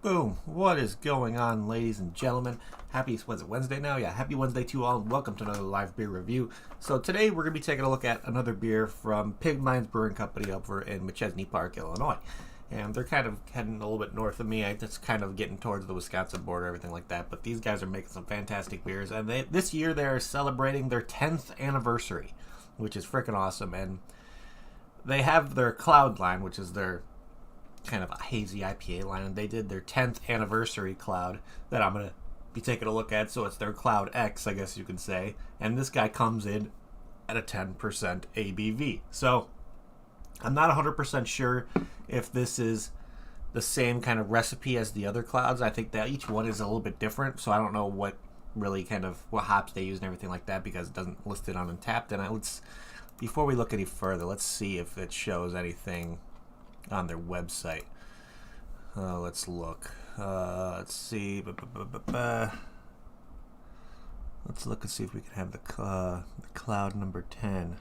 Boom. What is going on, ladies and gentlemen? Happy, was it Wednesday now? Yeah, happy Wednesday to you all, and welcome to another live beer review. So today we're going to be taking a look at another beer from Pig Mines Brewing Company over in Machesney Park, Illinois. And they're kind of heading a little bit north of me. It's kind of getting towards the Wisconsin border, everything like that. But these guys are making some fantastic beers. And this year they're celebrating their 10th anniversary, which is freaking awesome. And they have their Kloude line, which is their kind of a hazy IPA line, and they did their 10th anniversary Kloude that I'm going to be taking a look at. So it's their Kloude X, I guess you can say. And this guy comes in at a 10% ABV. So I'm not 100% sure if this is the same kind of recipe as the other Kloudes. I think that each one is a little bit different, so I don't know what really kind of what hops they use and everything like that because it doesn't list it on Untappd. And before we look any further, let's see if it shows anything on their website. Let's look. Let's see. Let's look and see if we can have the Kloude number 10.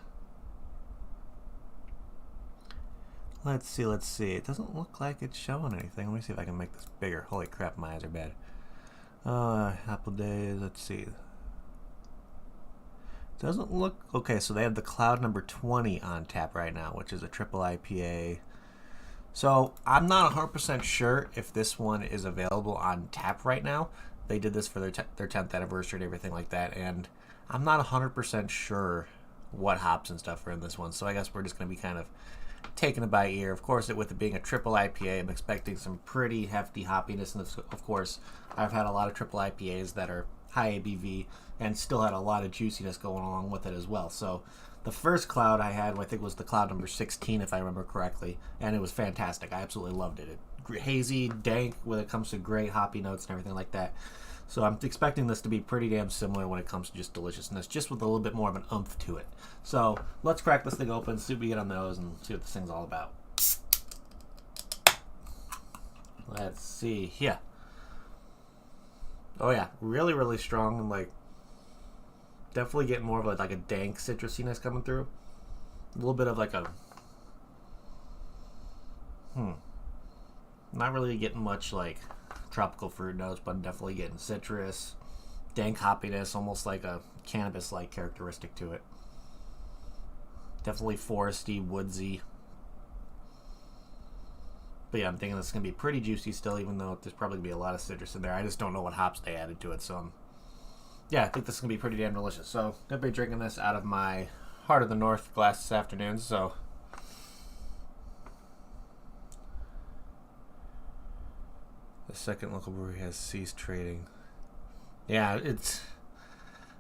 Let's see. It doesn't look like it's showing anything. Let me see if I can make this bigger. Holy crap, my eyes are bad. Apple Days. Let's see. Doesn't look okay. So they have the Kloude number 20 on tap right now, which is a triple IPA. So I'm not 100% sure if this one is available on tap right now. They did this for their 10th anniversary and everything like that, and I'm not 100% sure what hops and stuff are in this one. So I guess we're just going to be kind of taking it by ear. Of course, with it being a triple IPA, I'm expecting some pretty hefty hoppiness. And of course, I've had a lot of triple IPAs that are high ABV and still had a lot of juiciness going along with it as well. So the first Kloude I had, I think, was the Kloude number 16, if I remember correctly, and it was fantastic. I absolutely loved it. Hazy, dank, when it comes to great hoppy notes and everything like that. So I'm expecting this to be pretty damn similar when it comes to just deliciousness, just with a little bit more of an oomph to it. So let's crack this thing open, see what we get on those, and see what this thing's all about. Let's see. Yeah. Oh yeah, really, really strong, and definitely getting more of like a dank citrusiness coming through. A little bit of like a not really getting much like tropical fruit notes, but I'm definitely getting citrus, dank hoppiness, almost like a cannabis-like characteristic to it. Definitely foresty, woodsy. But yeah, I'm thinking this is going to be pretty juicy still, even though there's probably going to be a lot of citrus in there. I just don't know what hops they added to it, so yeah, I think this is going to be pretty damn delicious. So, I'm going to be drinking this out of my Heart of the North glass this afternoon. So, the second local brewery has ceased trading. Yeah,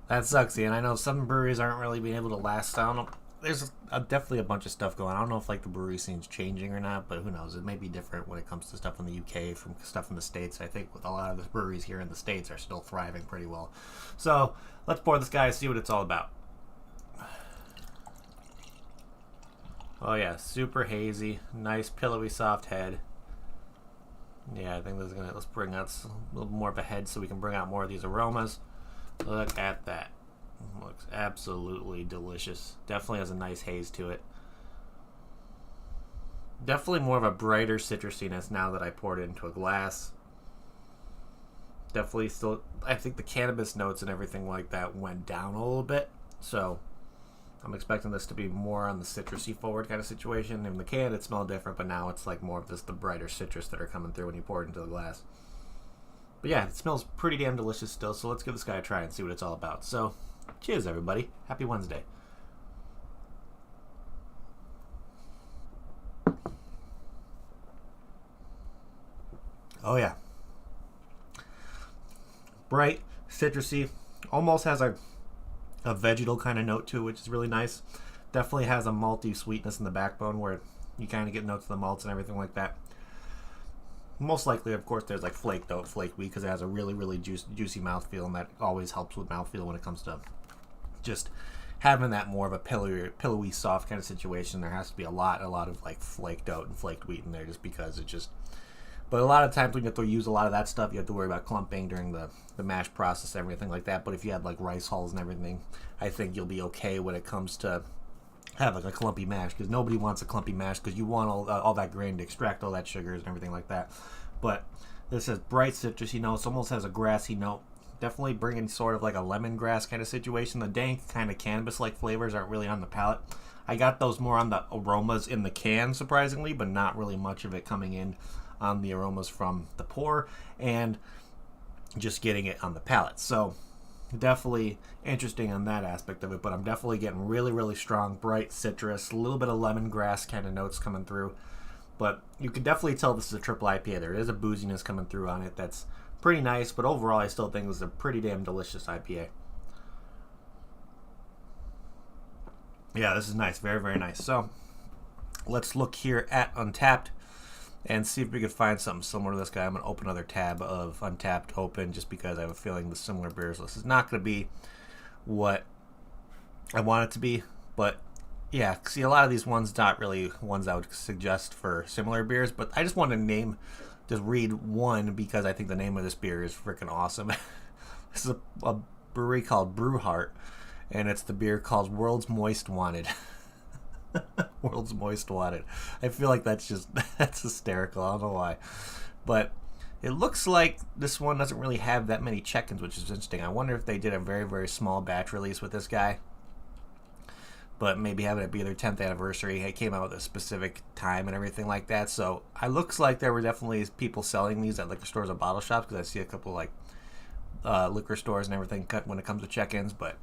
that sucks, and I know some breweries aren't really being able to last. I don't know. There's definitely a bunch of stuff going on. I don't know if the brewery scene's changing or not, but who knows? It may be different when it comes to stuff in the UK from stuff in the States. I think with a lot of the breweries here in the States are still thriving pretty well. So let's pour this guy and see what it's all about. Oh yeah, super hazy, nice pillowy soft head. Yeah, I think this is let's bring out a little more of a head so we can bring out more of these aromas. Look at that. Looks absolutely delicious. Definitely has a nice haze to it. Definitely more of a brighter citrusiness now that I poured it into a glass. Definitely still, I think the cannabis notes and everything like that went down a little bit. So I'm expecting this to be more on the citrusy forward kind of situation. In the can it smelled different, but now it's like more of just the brighter citrus that are coming through when you pour it into the glass. But yeah, it smells pretty damn delicious still. So let's give this guy a try and see what it's all about. So cheers, everybody. Happy Wednesday. Oh, yeah. Bright, citrusy. Almost has a vegetal kind of note to it, which is really nice. Definitely has a malty sweetness in the backbone where you kind of get notes of the malts and everything like that. Most likely, of course, there's like flake wheat, because it has a really, really juicy mouthfeel, and that always helps with mouthfeel when it comes to just having that more of a pillowy, soft kind of situation. There has to be a lot of like flaked oat and flaked wheat in there, just because it just. But a lot of times when you have to use a lot of that stuff, you have to worry about clumping during the mash process and everything like that. But if you had like rice hulls and everything, I think you'll be okay when it comes to have like a clumpy mash, because nobody wants a clumpy mash because you want all that grain to extract all that sugars and everything like that. But This has bright citrusy notes, almost has a grassy note. Definitely bringing sort of like a lemongrass kind of situation. The dank kind of cannabis-like flavors aren't really on the palate. I got those more on the aromas in the can, surprisingly, but not really much of it coming in on the aromas from the pour and just getting it on the palate. So definitely interesting on that aspect of it, but I'm definitely getting really, really strong, bright citrus, a little bit of lemongrass kind of notes coming through. But you can definitely tell this is a triple IPA. There is a booziness coming through on it that's pretty nice, but overall I still think this is a pretty damn delicious IPA. Yeah, this is nice. Very, very nice. So let's look here at Untappd and see if we can find something similar to this guy. I'm going to open another tab of Untappd open just because I have a feeling the similar beers list is not going to be what I want it to be. But yeah, see, a lot of these ones not really ones I would suggest for similar beers, but I just want to just read one because I think the name of this beer is freaking awesome. This is a brewery called Brewheart, and it's the beer called World's Moist Wanted. World's Moist Wanted. I feel like that's hysterical. I don't know why. But it looks like this one doesn't really have that many check-ins, which is interesting. I wonder if they did a very, very small batch release with this guy. But maybe having it be their 10th anniversary. It came out at a specific time and everything like that. So it looks like there were definitely people selling these at liquor stores or bottle shops, because I see a couple like liquor stores and everything cut when it comes to check-ins. But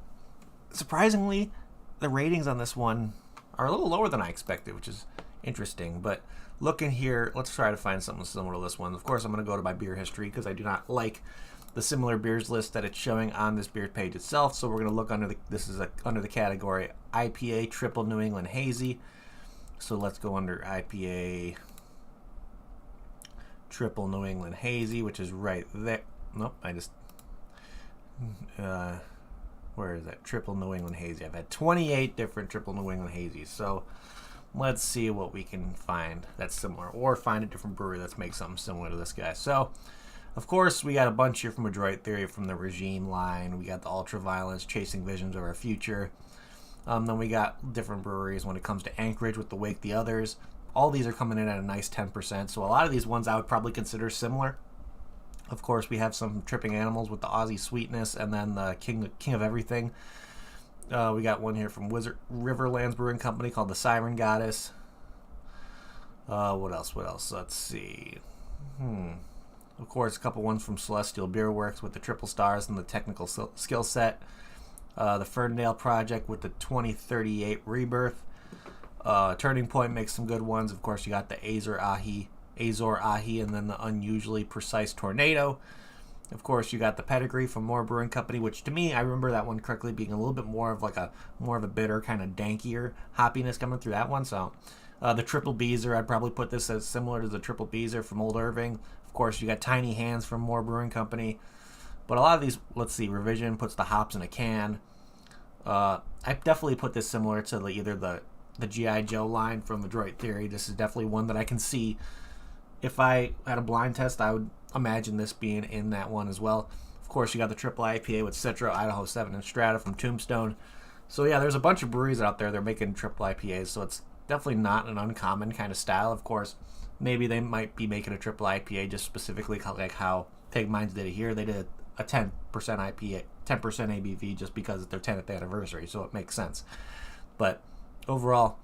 surprisingly, the ratings on this one are a little lower than I expected, which is interesting. But looking here, let's try to find something similar to this one. Of course, I'm going to go to my beer history because I do not like the similar beers list that it's showing on this beer page itself. So we're going to look under under the category IPA Triple New England Hazy. So let's go under IPA Triple New England Hazy, which is right there. Nope, where is that? Triple New England Hazy. I've had 28 different Triple New England Hazies. So let's see what we can find that's similar, or find a different brewery that's makes something similar to this guy. So of course, we got a bunch here from Adroit Theory, from the Regime line. We got the Ultraviolence, Chasing Visions of Our Future. Then we got different breweries when it comes to Anchorage with the Wake the Others. All these are coming in at a nice 10%. So a lot of these ones I would probably consider similar. Of course, we have some Tripping Animals with the Aussie Sweetness, and then the King of Everything. We got one here from Riverlands Brewing Company called the Siren Goddess. What else? Let's see. Of course, a couple ones from Celestial Beer Works with the Triple Stars and the Technical Skill Set. The Ferndale Project with the 2038 Rebirth. Turning Point makes some good ones. Of course, you got the Azor Ahi, and then the Unusually Precise Tornado. Of course, you got the Pedigree from Moore Brewing Company, which to me, I remember that one correctly being a little bit more of a bitter, kind of dankier hoppiness coming through that one. So the Triple Beezer, I'd probably put this as similar to the Triple Beezer from Old Irving. Of course, you got Tiny Hands from Moore Brewing Company. But a lot of these, let's see, Revision puts the hops in a can. I definitely put this similar to either the G.I. Joe line from Adroit Theory. This is definitely one that I can see. If I had a blind test, I would imagine this being in that one as well. Of course, you got the Triple IPA with Citra, Idaho 7, and Strata from Tombstone. So yeah, there's a bunch of breweries out there that are making Triple IPAs, so it's definitely not an uncommon kind of style. Of course, maybe they might be making a Triple IPA just specifically like how Pig Minds did it here. They did a 10% IPA, 10% ABV just because it's their 10th anniversary, so it makes sense. But overall,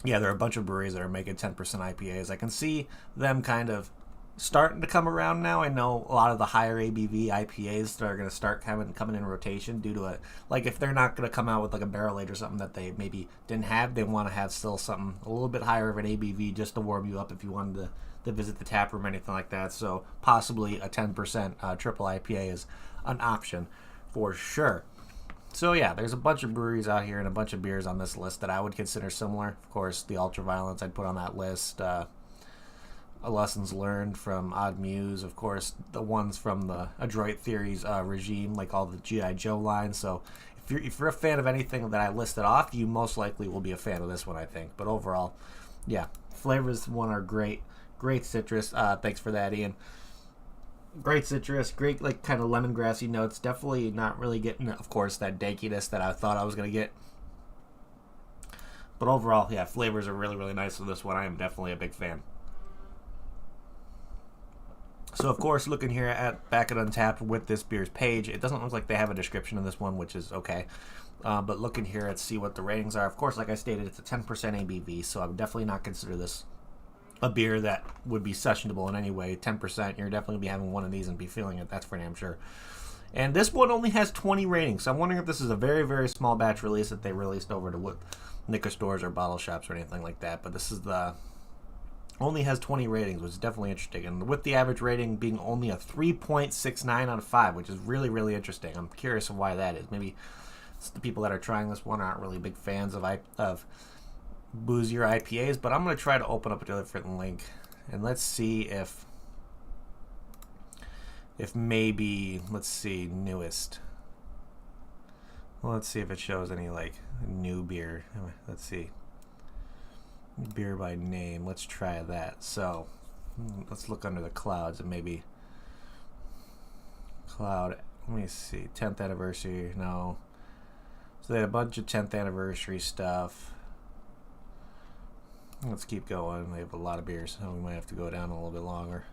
yeah, there are a bunch of breweries that are making 10% IPAs. I can see them kind of starting to come around now. I know a lot of the higher ABV IPAs that are going to start coming in rotation due to if they're not going to come out with like a barrel age or something that they maybe didn't have, they want to have still something a little bit higher of an ABV just to warm you up if you wanted to visit the tap room or anything like that. So possibly a 10% triple IPA is an option for sure. So yeah, there's a bunch of breweries out here and a bunch of beers on this list that I would consider similar. Of course, the Ultraviolence I'd put on that list. Lessons Learned from Odd Muse. Of course, the ones from the Adroit Theory's regime, like all the G.I. Joe lines. So if you're a fan of anything that I listed off, you most likely will be a fan of this one, I think. But overall, yeah, flavors one are great. Great citrus. Thanks for that, Ian. Great citrus, great kind of lemongrassy notes. Definitely not really getting, of course, that dankiness that I thought I was going to get. But overall, yeah, flavors are really, really nice with this one. I am definitely a big fan. So, of course, looking here at back at Untapped with this beer's page, it doesn't look like they have a description of this one, which is okay. But looking here at see what the ratings are. Of course, like I stated, it's a 10% ABV, so I would definitely not consider this a beer that would be sessionable in any way. 10%, you're definitely be having one of these and be feeling it. That's for damn sure. And this one only has 20 ratings, so I'm wondering if this is a very, very small batch release that they released over to liquor stores or bottle shops or anything like that. But this is the only has 20 ratings, which is definitely interesting. And with the average rating being only a 3.69 out of 5, which is really, really interesting. I'm curious of why that is. Maybe it's the people that are trying this one aren't really big fans of boozier IPAs, but I'm going to try to open up a different link. And let's see if maybe, let's see, newest. Well, let's see if it shows any, like, new beer. Let's see. Beer by name. Let's try that. So, let's look under the clouds and maybe Kloude. Let me see. 10th anniversary. No. So they had a bunch of 10th anniversary stuff. Let's keep going. They have a lot of beers, so we might have to go down a little bit longer.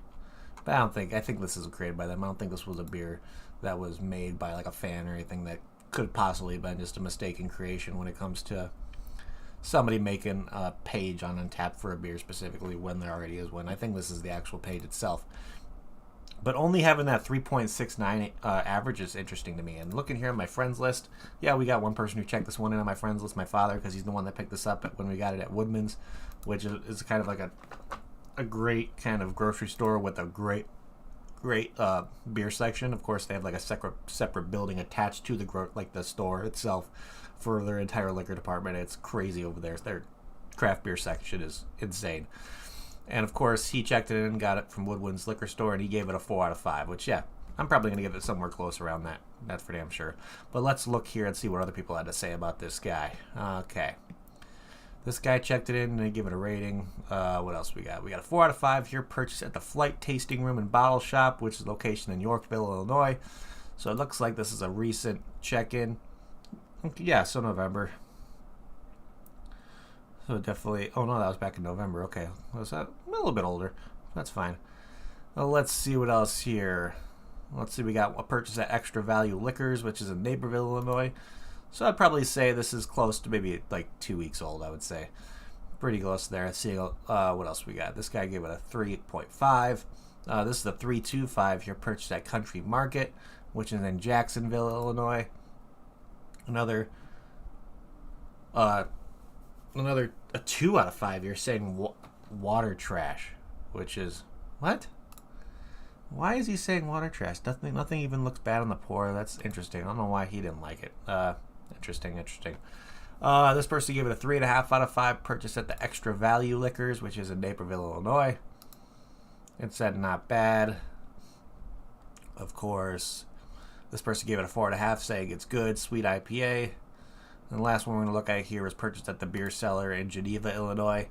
But I think this is created by them. I don't think this was a beer that was made by like a fan or anything that could possibly have been just a mistaken creation when it comes to somebody making a page on Untapped for a beer specifically when there already is one. I think this is the actual page itself. But only having that 3.69 average is interesting to me. And looking here on my friends list, yeah, we got one person who checked this one in on my friends list, my father, because he's the one that picked this up when we got it at Woodman's, which is kind of like a great kind of grocery store with a great beer section. Of course, they have like a separate building attached to the store itself for their entire liquor department. It's crazy over there. Their craft beer section is insane. And of course, he checked it in and got it from Woodwin's liquor store, and he gave it a 4 out of 5, which, yeah, I'm probably going to give it somewhere close around that. That's for damn sure. But let's look here and see what other people had to say about this guy. Okay. This guy checked it in and they give it a rating. What else we got? We got a 4 out of 5 here, purchased at the Flight Tasting Room and Bottle Shop, which is location in Yorkville, Illinois. So it looks like this is a recent check-in. Yeah, so November. So definitely, oh no, that was back in November. Okay, was that a little bit older? That's fine. Well, let's see what else here. Let's see, we got a purchase at Extra Value Liquors, which is in Naperville, Illinois. So I'd probably say this is close to maybe like 2 weeks old, I would say. Pretty close there. Let's see what else we got. This guy gave it a 3.5. This is a 3.25 here, purchased at Country Market, which is in Jacksonville, Illinois. Another a 2 out of 5 here saying water trash, which is what? Why is he saying water trash? Nothing even looks bad on the pour. That's interesting. I don't know why he didn't like it. Interesting. This person gave it a 3.5 out of 5. Purchased at the Extra Value Liquors, which is in Naperville, Illinois. It said not bad. Of course, this person gave it a 4.5, saying it's good, sweet IPA. And the last one we're going to look at here was purchased at the Beer Cellar in Geneva, Illinois.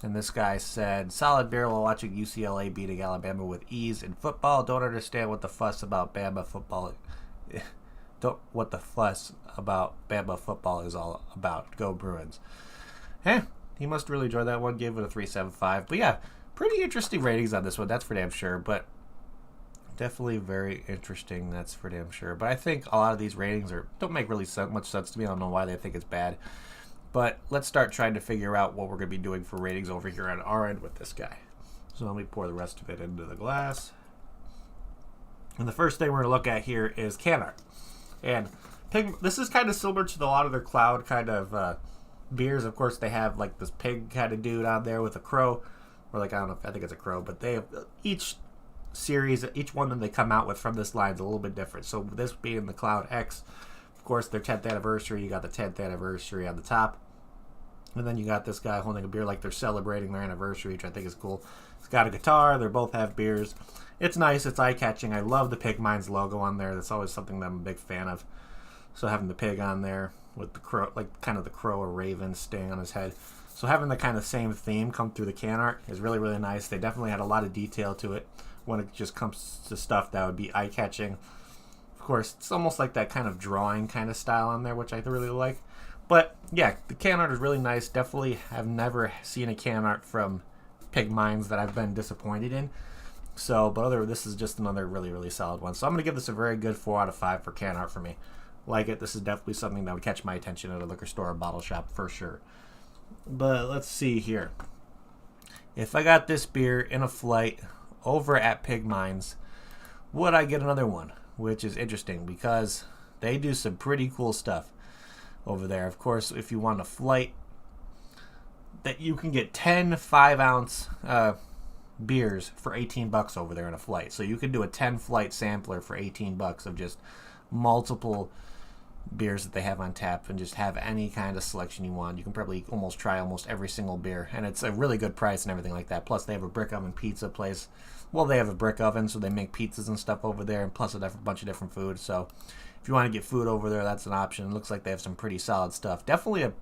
And this guy said, solid beer while watching UCLA beating Alabama with ease in football. Don't understand what the fuss about Bama football is all about. Go Bruins. He must really enjoy that one. Gave it a 3.75. But yeah, pretty interesting ratings on this one. That's for damn sure. But definitely very interesting. That's for damn sure. But I think a lot of these ratings don't make really much sense to me. I don't know why they think it's bad. But let's start trying to figure out what we're going to be doing for ratings over here on our end with this guy. So let me pour the rest of it into the glass. And the first thing we're going to look at here is can art. And this is kind of similar to a lot of their Kloude kind of beers. Of course, they have like this pig kind of dude on there with a crow. Or like, I don't know, I think it's a crow. But they have each series, each one that they come out with from this line is a little bit different. So this being the Kloude X, of course, their 10th anniversary, you got the 10th anniversary on the top. And then you got this guy holding a beer like they're celebrating their anniversary, which I think is cool. It's got a guitar. They both have beers. It's nice. It's eye-catching. I love the Pig Minds logo on there. That's always something that I'm a big fan of. So having the pig on there with the crow, like kind of the crow or raven staying on his head. So having the kind of same theme come through the can art is really, really nice. They definitely had a lot of detail to it when it just comes to stuff that would be eye-catching. Of course, it's almost like that kind of drawing kind of style on there, which I really like. But yeah, the can art is really nice. Definitely have never seen a can art from Pig Minds that I've been disappointed in. So, but this is just another really, really solid one. So I'm going to give this a very good 4 out of 5 for can art for me. Like it. This is definitely something that would catch my attention at a liquor store or bottle shop for sure. But let's see here. If I got this beer in a flight over at Pig Mines, would I get another one? Which is interesting because they do some pretty cool stuff over there. Of course, if you want a flight, that you can get 10 5-ounce beers for $18 over there in a flight. So you could do a 10 flight sampler for $18 of just multiple beers that they have on tap and just have any kind of selection you want. You can probably try almost every single beer, and it's a really good price and everything like that. Plus they have a brick oven pizza place. Well, they have a brick oven, so they make pizzas and stuff over there, and plus a bunch of different food. So if you want to get food over there, that's an option. It looks like they have some pretty solid stuff. Definitely a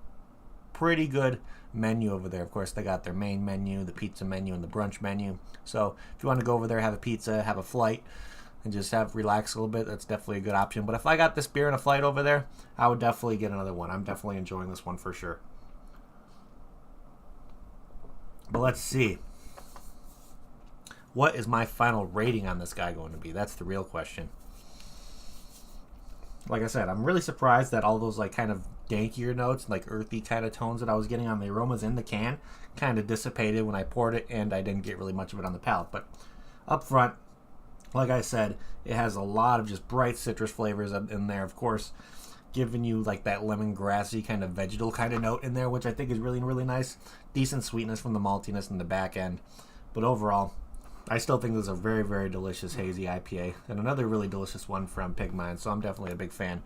pretty good menu over there. Of course, they got their main menu, the pizza menu, and the brunch menu. So if you want to go over there, have a pizza, have a flight, and just relax a little bit, that's definitely a good option. But if I got this beer in a flight over there, I would definitely get another one. I'm definitely enjoying this one for sure. But let's see. What is my final rating on this guy going to be? That's the real question. Like I said, I'm really surprised that all those like kind of dankier notes, like earthy kind of tones that I was getting on the aromas in the can kind of dissipated when I poured it, and I didn't get really much of it on the palate. But up front, like I said, it has a lot of just bright citrus flavors in there, of course, giving you like that lemongrassy kind of vegetal kind of note in there, which I think is really, really nice. Decent sweetness from the maltiness in the back end. But overall, I still think this is a very, very delicious hazy IPA, and another really delicious one from Pig Mines, so I'm definitely a big fan.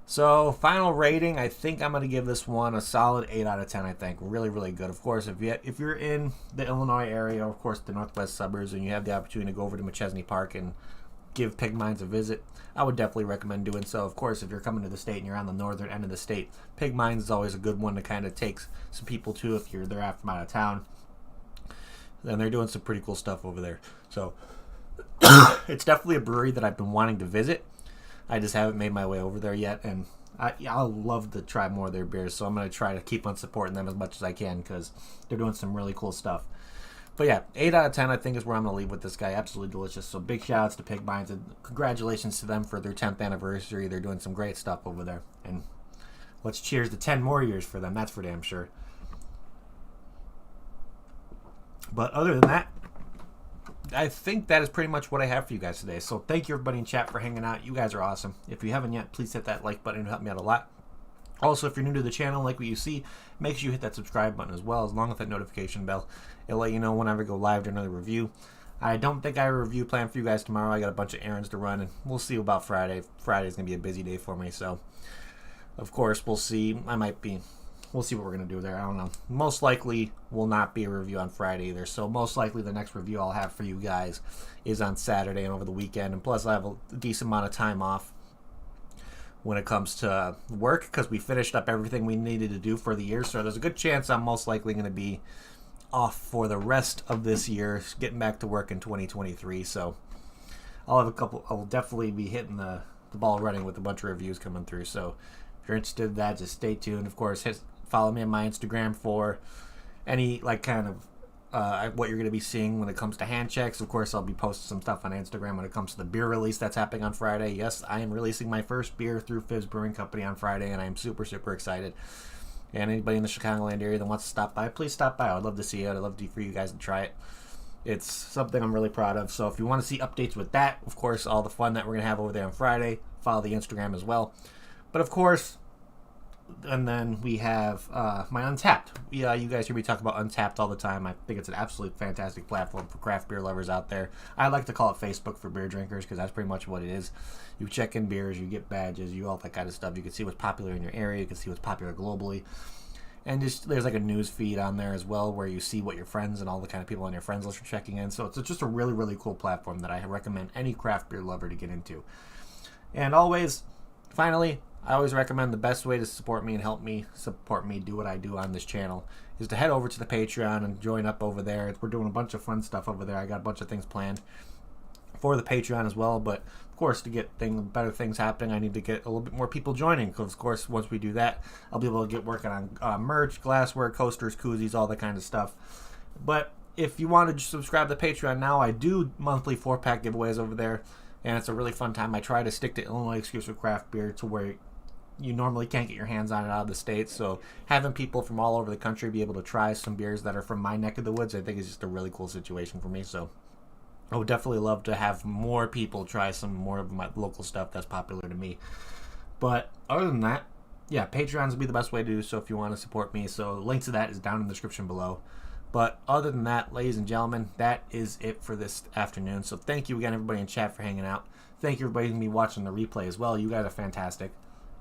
So, final rating, I think I'm going to give this one a solid 8 out of 10, I think. Really, really good. Of course, if you're in the Illinois area, or of course the northwest suburbs, and you have the opportunity to go over to McChesney Park and give Pig Mines a visit, I would definitely recommend doing so. Of course, if you're coming to the state and you're on the northern end of the state, Pig Mines is always a good one to kind of take some people to if they're after out of town. And they're doing some pretty cool stuff over there. So, it's definitely a brewery that I've been wanting to visit. I just haven't made my way over there yet, and I'll love to try more of their beers, so I'm going to try to keep on supporting them as much as I can because they're doing some really cool stuff. But yeah, 8 out of 10 I think is where I'm going to leave with this guy. Absolutely delicious. So big shout outs to Pig Mines, and congratulations to them for their 10th anniversary. They're doing some great stuff over there, and let's cheers to 10 more years for them. That's for damn sure. But other than that, I think that is pretty much what I have for you guys today. So thank you everybody in chat for hanging out. You guys are awesome. If you haven't yet, please hit that like button. It'll help me out a lot. Also, if you're new to the channel, like what you see, make sure you hit that subscribe button as well, along with that notification bell. It'll let you know whenever I go live to another review. I don't think I have a review planned for you guys tomorrow. I got a bunch of errands to run, and we'll see about Friday. Friday's going to be a busy day for me, so of course, we'll see. We'll see what we're going to do there. I don't know. Most likely will not be a review on Friday either. So most likely the next review I'll have for you guys is on Saturday and over the weekend. And plus I have a decent amount of time off when it comes to work because we finished up everything we needed to do for the year. So there's a good chance I'm most likely going to be off for the rest of this year, getting back to work in 2023. So I'll definitely be hitting the ball running with a bunch of reviews coming through. So if you're interested in that, just stay tuned. Of course, follow me on my Instagram for any what you're going to be seeing when it comes to hand checks. Of course, I'll be posting some stuff on Instagram when it comes to the beer release that's happening on Friday. Yes, I am releasing my first beer through Fizz Brewing Company on Friday, and I am super, super excited. And anybody in the Chicagoland area that wants to stop by, please stop by. I'd love to see it. I'd love for you guys to try it. It's something I'm really proud of. So if you want to see updates with that, of course, all the fun that we're going to have over there on Friday, follow the Instagram as well. But of course, and then we have my Untappd. You guys hear me talk about Untappd all the time. I think it's an absolute fantastic platform for craft beer lovers out there. I like to call it Facebook for beer drinkers because that's pretty much what it is. You check in beers, you get badges, you all that kind of stuff. You can see what's popular in your area. You can see what's popular globally. And there's like a news feed on there as well where you see what your friends and all the kind of people on your friends list are checking in. So it's just a really, really cool platform that I recommend any craft beer lover to get into. And finally, I always recommend the best way to support me and help me support me do what I do on this channel is to head over to the Patreon and join up over there. We're doing a bunch of fun stuff over there. I got a bunch of things planned for the Patreon as well, but of course to get better things happening, I need to get a little bit more people joining because of course once we do that, I'll be able to get working on merch, glassware, coasters, koozies, all that kind of stuff. But if you want to subscribe to Patreon now, I do monthly 4-pack giveaways over there, and it's a really fun time. I try to stick to Illinois exclusive craft beer to where you normally can't get your hands on it out of the States. So having people from all over the country be able to try some beers that are from my neck of the woods, I think is just a really cool situation for me. So I would definitely love to have more people try some more of my local stuff that's popular to me. But other than that, yeah, Patreons would be the best way to do so if you want to support me. So link to that is down in the description below. But other than that, ladies and gentlemen, that is it for this afternoon. So thank you again, everybody in chat, for hanging out. Thank you, everybody, me watching the replay as well. You guys are fantastic.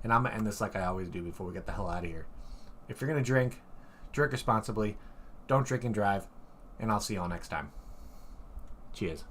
And I'm going to end this like I always do before we get the hell out of here. If you're going to drink responsibly. Don't drink and drive. And I'll see you all next time. Cheers.